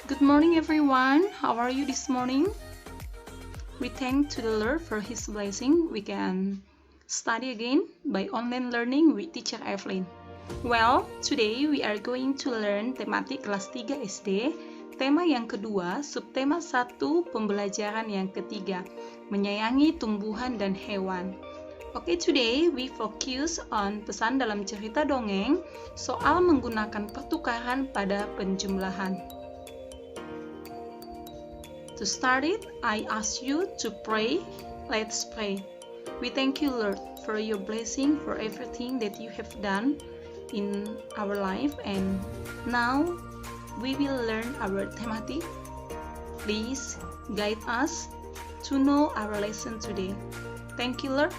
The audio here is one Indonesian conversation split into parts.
Good morning everyone, how are you this morning? We thank to the Lord for His blessing. We can study again by online learning with teacher Evelyn. Well, today we are going to learn tematik kelas 3 SD, tema yang kedua, subtema 1, pembelajaran yang ketiga, menyayangi tumbuhan dan hewan. Okay, today we focus on pesan dalam cerita dongeng soal menggunakan pertukaran pada penjumlahan. To start it, I ask you to pray. Let's pray. We thank you, Lord, for your blessing, for everything that you have done in our life. And now we will learn our thematic. Please guide us to know our lesson today. Thank you, Lord.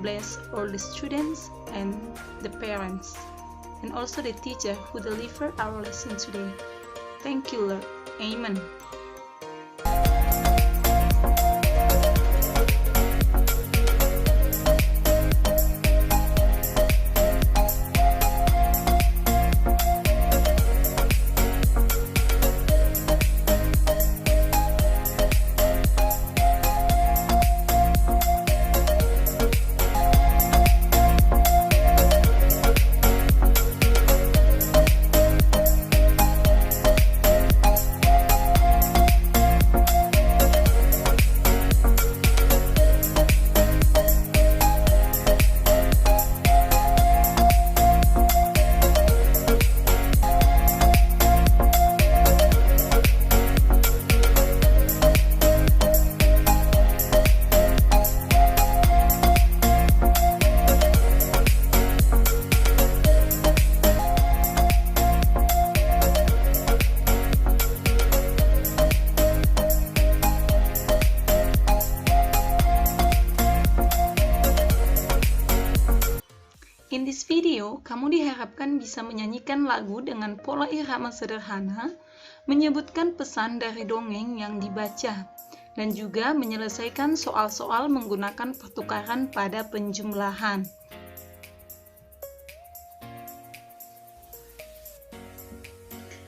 Bless all the students and the parents, and also the teacher who delivered our lesson today. Thank you, Lord. Amen. In this video, kamu diharapkan bisa menyanyikan lagu dengan pola irama sederhana, menyebutkan pesan dari dongeng yang dibaca, dan juga menyelesaikan soal-soal menggunakan pertukaran pada penjumlahan.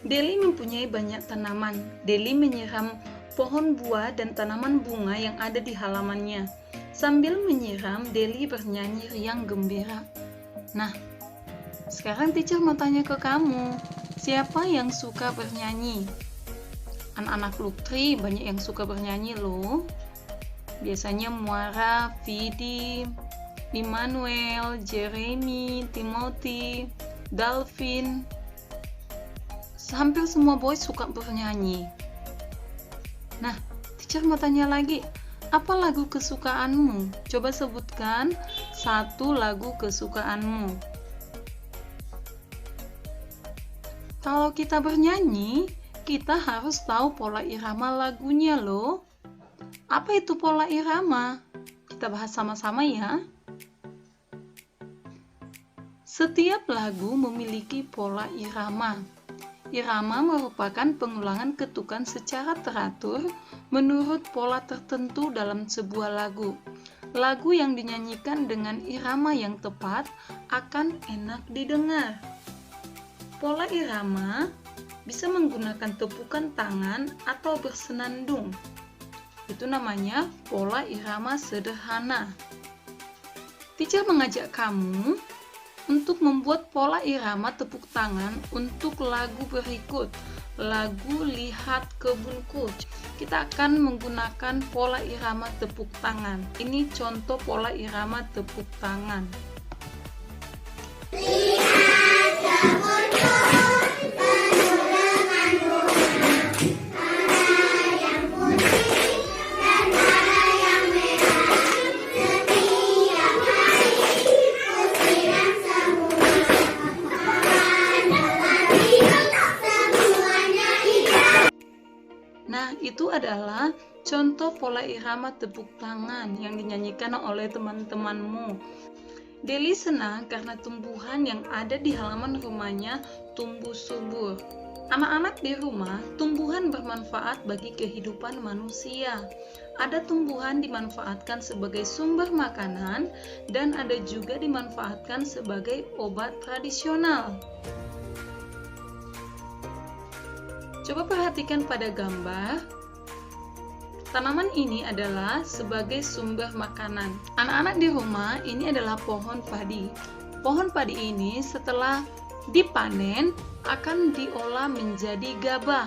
Deli mempunyai banyak tanaman. Deli menyiram pohon buah dan tanaman bunga yang ada di halamannya. Sambil menyiram, Deli bernyanyi riang gembira. Nah, sekarang teacher mau tanya ke kamu, siapa yang suka bernyanyi? Anak-anak Lutri banyak yang suka bernyanyi loh. Biasanya Muara, Vidi, Immanuel, Jeremy, Timothy, Dalvin. Hampir semua boys suka bernyanyi. Nah, teacher mau tanya lagi, apa lagu kesukaanmu? Coba sebutkan satu lagu kesukaanmu. Kalau kita bernyanyi, kita harus tahu pola irama lagunya loh. Apa itu pola irama? Kita bahas sama-sama ya. Setiap lagu memiliki pola irama. Irama merupakan pengulangan ketukan secara teratur menurut pola tertentu dalam sebuah lagu. Lagu yang dinyanyikan dengan irama yang tepat akan enak didengar. Pola irama bisa menggunakan tepukan tangan atau bersenandung. Itu namanya pola irama sederhana. Teacher mengajak kamu untuk membuat pola irama tepuk tangan untuk lagu berikut, lagu Lihat Kebunku. Kita akan menggunakan pola irama tepuk tangan. Ini contoh pola irama tepuk tangan. Lihat kebunku, penuh dengan bunga, ada yang putih dan ada yang merah. Setiap hari kusiram semua, warna biru semuanya hijau. Nah, itu adalah contoh pola irama tepuk tangan yang dinyanyikan oleh teman-temanmu. Deli senang karena tumbuhan yang ada di halaman rumahnya tumbuh subur. Anak-anak di rumah, tumbuhan bermanfaat bagi kehidupan manusia. Ada tumbuhan dimanfaatkan sebagai sumber makanan dan ada juga dimanfaatkan sebagai obat tradisional. Coba perhatikan pada gambar. Tanaman ini adalah sebagai sumber makanan. Anak-anak di rumah, ini adalah pohon padi. Pohon padi ini setelah dipanen akan diolah menjadi gabah.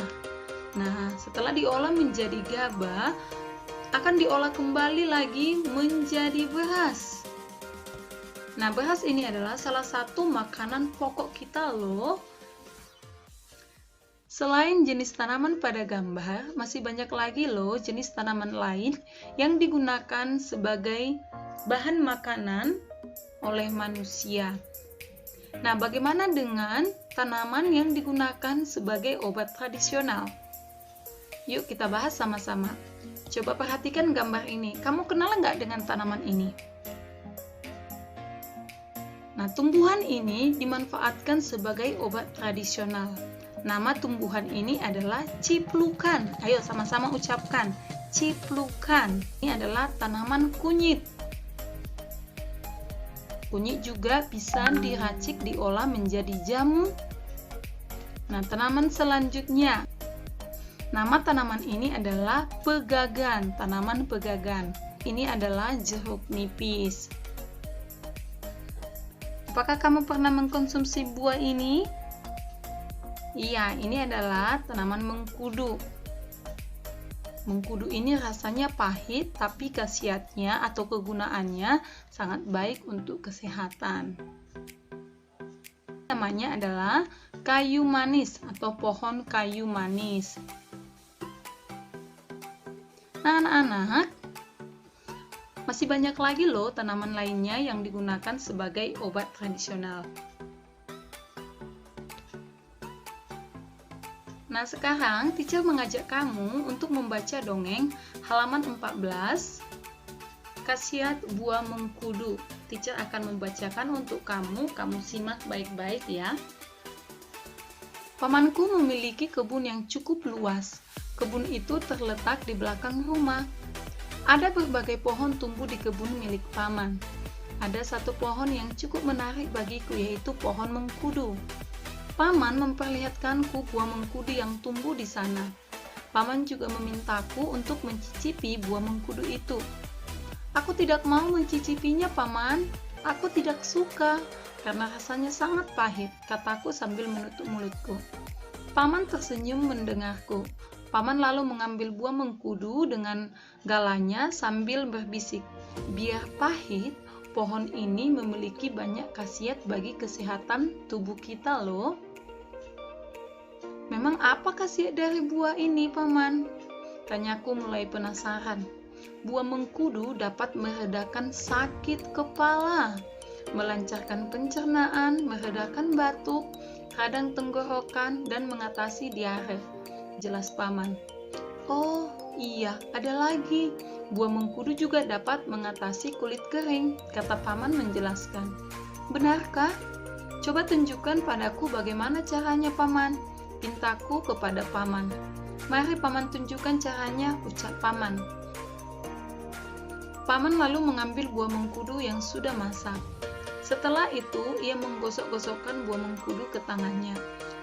Nah, setelah diolah menjadi gabah, akan diolah kembali lagi menjadi beras. Nah, beras ini adalah salah satu makanan pokok kita loh. Selain jenis tanaman pada gambar, masih banyak lagi loh jenis tanaman lain yang digunakan sebagai bahan makanan oleh manusia. Nah, bagaimana dengan tanaman yang digunakan sebagai obat tradisional? Yuk kita bahas sama-sama. Coba perhatikan gambar ini. Kamu kenal nggak dengan tanaman ini? Nah, tumbuhan ini dimanfaatkan sebagai obat tradisional. Nama tumbuhan ini adalah ciplukan. Ayo sama-sama ucapkan. Ciplukan. Ini adalah tanaman kunyit. Kunyit juga bisa diracik diolah menjadi jamu. Nah, tanaman selanjutnya. Nama tanaman ini adalah pegagan, tanaman pegagan. Ini adalah jeruk nipis. Apakah kamu pernah mengkonsumsi buah ini? Iya, ini adalah tanaman mengkudu. Mengkudu ini rasanya pahit, tapi khasiatnya atau kegunaannya sangat baik untuk kesehatan. Namanya adalah kayu manis atau pohon kayu manis. Nah, anak-anak, masih banyak lagi loh tanaman lainnya yang digunakan sebagai obat tradisional. Nah, sekarang teacher mengajak kamu untuk membaca dongeng halaman 14, Khasiat Buah Mengkudu. Teacher akan membacakan untuk kamu simak baik-baik ya. Pamanku memiliki kebun yang cukup luas. Kebun itu terletak di belakang rumah. Ada berbagai pohon tumbuh di kebun milik paman. Ada satu pohon yang cukup menarik bagiku, yaitu pohon mengkudu. Paman memperlihatkanku buah mengkudu yang tumbuh di sana. Paman juga memintaku untuk mencicipi buah mengkudu itu. Aku tidak mau mencicipinya, Paman. Aku tidak suka karena rasanya sangat pahit, kataku sambil menutup mulutku. Paman tersenyum mendengarku. Paman lalu mengambil buah mengkudu dengan galanya sambil berbisik, "Biar pahit, pohon ini memiliki banyak khasiat bagi kesehatan tubuh kita loh." "Memang apa khasiat dari buah ini, Paman?" tanyaku mulai penasaran. "Buah mengkudu dapat meredakan sakit kepala, melancarkan pencernaan, meredakan batuk, radang tenggorokan, dan mengatasi diare," jelas Paman. "Oh iya, ada lagi. Buah mengkudu juga dapat mengatasi kulit kering," kata Paman menjelaskan. "Benarkah? Coba tunjukkan padaku bagaimana caranya, Paman," pintaku kepada Paman. "Mari Paman tunjukkan caranya," ucap Paman. Paman lalu mengambil buah mengkudu yang sudah masak. Setelah itu, ia menggosok-gosokkan buah mengkudu ke tangannya.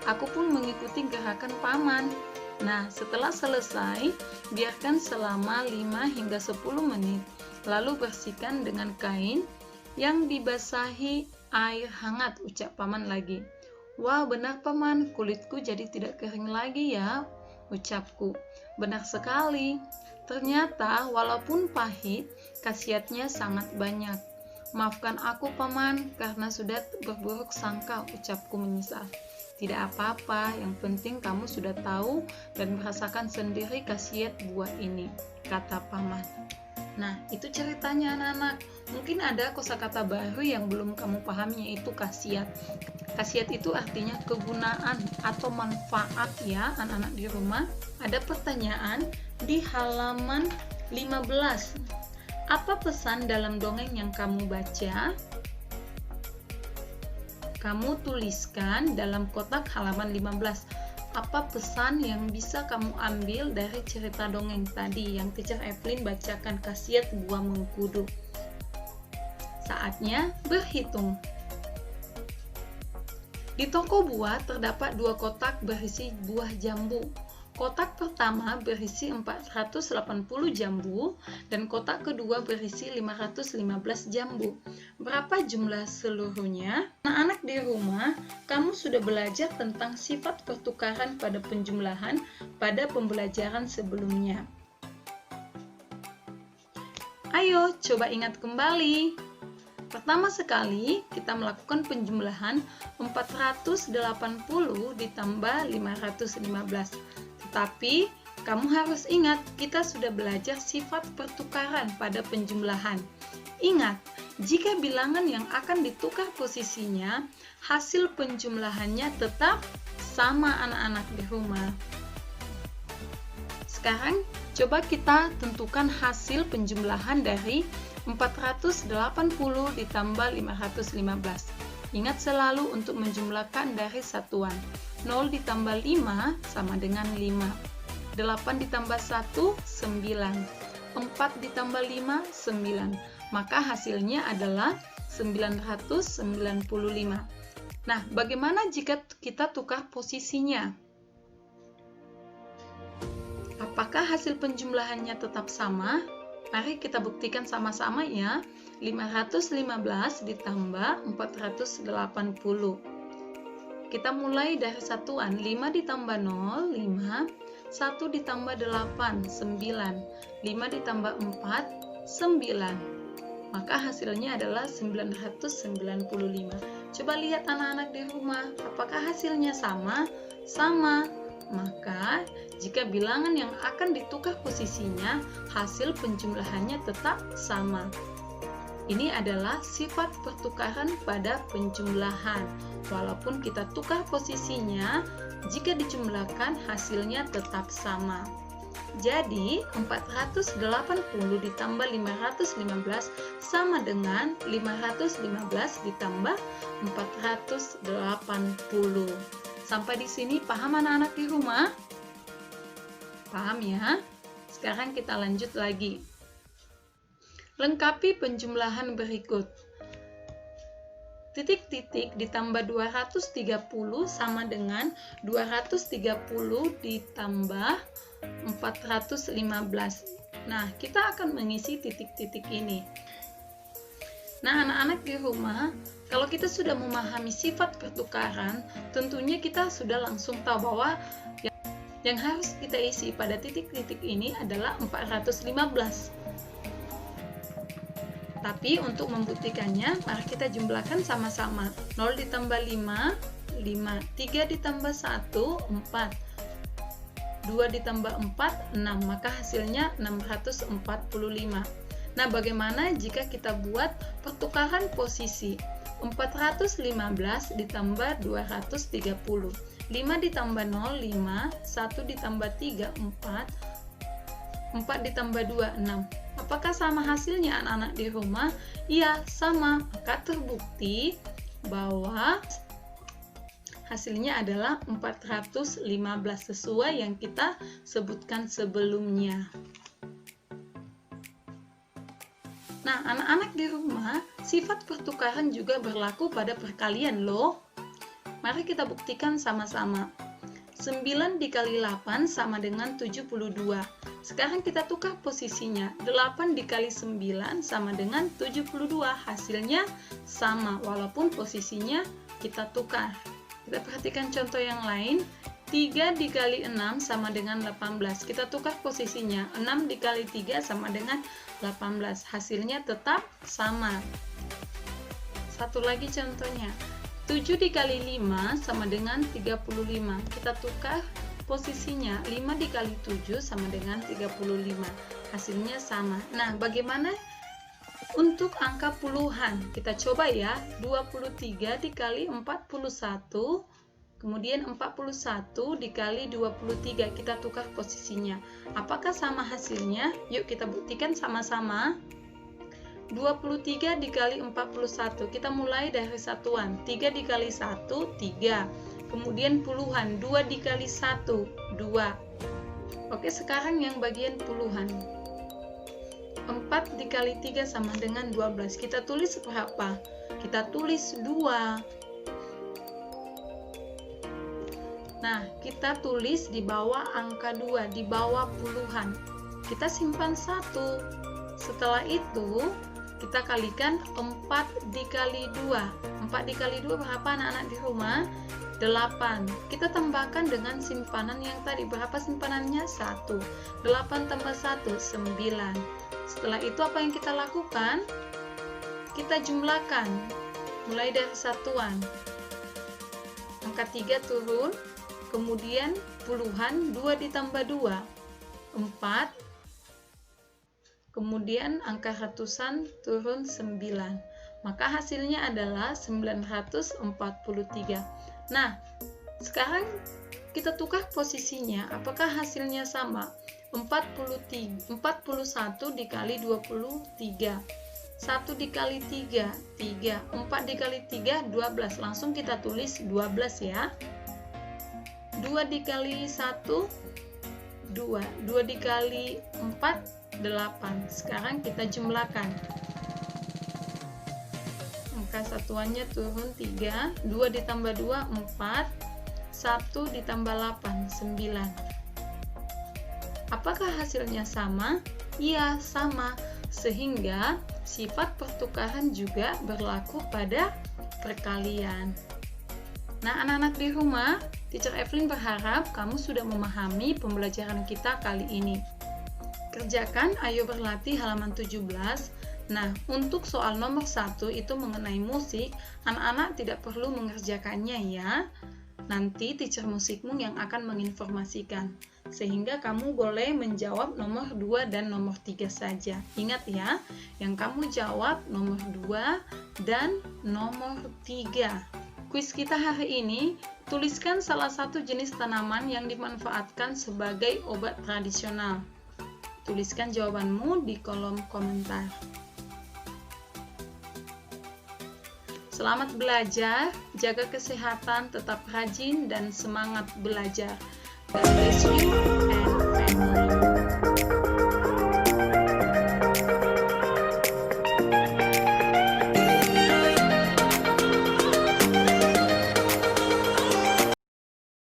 Aku pun mengikuti gerakan Paman. Nah, setelah selesai, biarkan selama 5 hingga 10 menit. Lalu bersihkan dengan kain yang dibasahi air hangat, ucap Paman lagi. "Wah, benar Paman, kulitku jadi tidak kering lagi ya," ucapku. "Benar sekali. Ternyata walaupun pahit, khasiatnya sangat banyak. Maafkan aku Paman karena sudah berburuk sangka," ucapku menyesal. "Tidak apa-apa, yang penting kamu sudah tahu dan merasakan sendiri khasiat buah ini," kata Paman. Nah, itu ceritanya anak-anak. Mungkin ada kosakata baru yang belum kamu pahami, yaitu khasiat. Khasiat itu artinya kegunaan atau manfaat ya anak-anak di rumah. Ada pertanyaan di halaman 15. Apa pesan dalam dongeng yang kamu baca? Kamu tuliskan dalam kotak halaman 15. Apa pesan yang bisa kamu ambil dari cerita dongeng tadi yang Teacher Evelyn bacakan, khasiat buah mengkudu? Saatnya berhitung. Di toko buah terdapat 2 kotak berisi buah jambu. Kotak pertama berisi 480 jambu dan kotak kedua berisi 515 jambu. Berapa jumlah seluruhnya? Anak-anak di rumah, kamu sudah belajar tentang sifat pertukaran pada penjumlahan pada pembelajaran sebelumnya. Ayo, coba ingat kembali. Pertama sekali, kita melakukan penjumlahan 480 ditambah 515. Tetapi, kamu harus ingat, kita sudah belajar sifat pertukaran pada penjumlahan. Ingat, jika bilangan yang akan ditukar posisinya, hasil penjumlahannya tetap sama anak-anak di rumah. Sekarang, coba kita tentukan hasil penjumlahan dari 480 ditambah 515. Ingat selalu untuk menjumlahkan dari satuan. 0 ditambah 5 sama dengan 5. 8 ditambah 1, 9. 4 ditambah 5, 9. Maka hasilnya adalah 995. Nah, bagaimana jika kita tukar posisinya? Apakah hasil penjumlahannya tetap sama? Mari kita buktikan sama-sama ya. 515 ditambah 480. Kita mulai dari satuan. 5 ditambah 0, 5. 1 ditambah 8, 9. 5 ditambah 4, 9. Maka hasilnya adalah 995. Coba lihat anak-anak di rumah. Apakah hasilnya sama? Sama. Maka, jika bilangan yang akan ditukar posisinya, hasil penjumlahannya tetap sama. Ini adalah sifat pertukaran pada penjumlahan. Walaupun kita tukar posisinya, jika dijumlahkan hasilnya tetap sama. Jadi, 480 ditambah 515 sama dengan 515 ditambah 480. Sampai di sini paham anak-anak di rumah? Paham ya? Sekarang kita lanjut lagi. Lengkapi penjumlahan berikut. Titik-titik ditambah 230 sama dengan 230 ditambah 415. Nah, kita akan mengisi titik-titik ini. Nah, anak-anak di rumah, kalau kita sudah memahami sifat pertukaran, tentunya kita sudah langsung tahu bahwa yang harus kita isi pada titik-titik ini adalah 415. Tapi untuk membuktikannya, mari kita jumlahkan sama-sama. 0 ditambah 5, 5. 3 ditambah 1, 4. 2 ditambah 4, 6. Maka hasilnya 645. Nah, bagaimana jika kita buat pertukaran posisi? 415 ditambah 230. 5 ditambah 0, 5. 1 ditambah 3, 4. 4 ditambah 2, 6. Apakah sama hasilnya anak-anak di rumah? Iya, sama. Maka terbukti bahwa hasilnya adalah 415 sesuai yang kita sebutkan sebelumnya. Nah, anak-anak di rumah, sifat pertukaran juga berlaku pada perkalian loh. Mari kita buktikan sama-sama. 9 dikali 8 sama dengan 72. Sekarang kita tukar posisinya. 8 dikali 9 sama dengan 72. Hasilnya sama, walaupun posisinya kita tukar. Kita perhatikan contoh yang lain. 3 dikali 6 sama dengan 18. Kita tukar posisinya. 6 dikali 3 sama dengan 18. Hasilnya tetap sama. Satu lagi contohnya. 7 dikali 5 sama dengan 35. Kita tukar posisinya. 5 dikali 7 sama dengan 35. Hasilnya sama. Nah, bagaimana untuk angka puluhan? Kita coba ya. 23 dikali 41. Kemudian 41 dikali 23. Kita tukar posisinya. Apakah sama hasilnya? Yuk kita buktikan sama-sama. 23 dikali 41. Kita mulai dari satuan. 3 dikali 1, 3. Kemudian puluhan. 2 dikali 1, 2. Oke, sekarang yang bagian puluhan. 4 dikali 3 sama dengan 12. Kita tulis berapa? Kita tulis 2. Nah, kita tulis di bawah angka 2, di bawah puluhan. Kita simpan 1. Setelah itu, kita kalikan 4 dikali 2. 4 dikali 2 berapa anak-anak di rumah? 8. Kita tambahkan dengan simpanan yang tadi. Berapa simpanannya? 1. 8 tambah 1, 9. Setelah itu apa yang kita lakukan? Kita jumlahkan. Mulai dari satuan. Angka 3 turun. Kemudian puluhan, 2 ditambah 2. 4. Kemudian angka ratusan turun 9. Maka hasilnya adalah 943. Nah, sekarang kita tukar posisinya. Apakah hasilnya sama? 41 dikali 23. 1 dikali 3, 3. 4 dikali 3, 12. Langsung kita tulis 12 ya. 2 dikali 1, 2. 2 dikali 4, 8. Sekarang kita jumlahkan. Angka satuannya turun 3, 2 ditambah 2, 4, 1 ditambah 8, 9. Apakah hasilnya sama? Iya, sama. Sehingga sifat pertukaran juga berlaku pada perkalian. Nah, anak-anak di rumah, Teacher Evelyn berharap kamu sudah memahami pembelajaran kita kali ini. Kerjakan, ayo berlatih halaman 17. Nah, untuk soal nomor 1 itu mengenai musik, anak-anak tidak perlu mengerjakannya ya. Nanti teacher musikmu yang akan menginformasikan. Sehingga kamu boleh menjawab nomor 2 dan nomor 3 saja. Ingat ya, yang kamu jawab nomor 2 dan nomor 3. Kuis kita hari ini, tuliskan salah satu jenis tanaman yang dimanfaatkan sebagai obat tradisional. Tuliskan jawabanmu di kolom komentar. Selamat belajar, jaga kesehatan, tetap rajin dan semangat belajar. God bless you.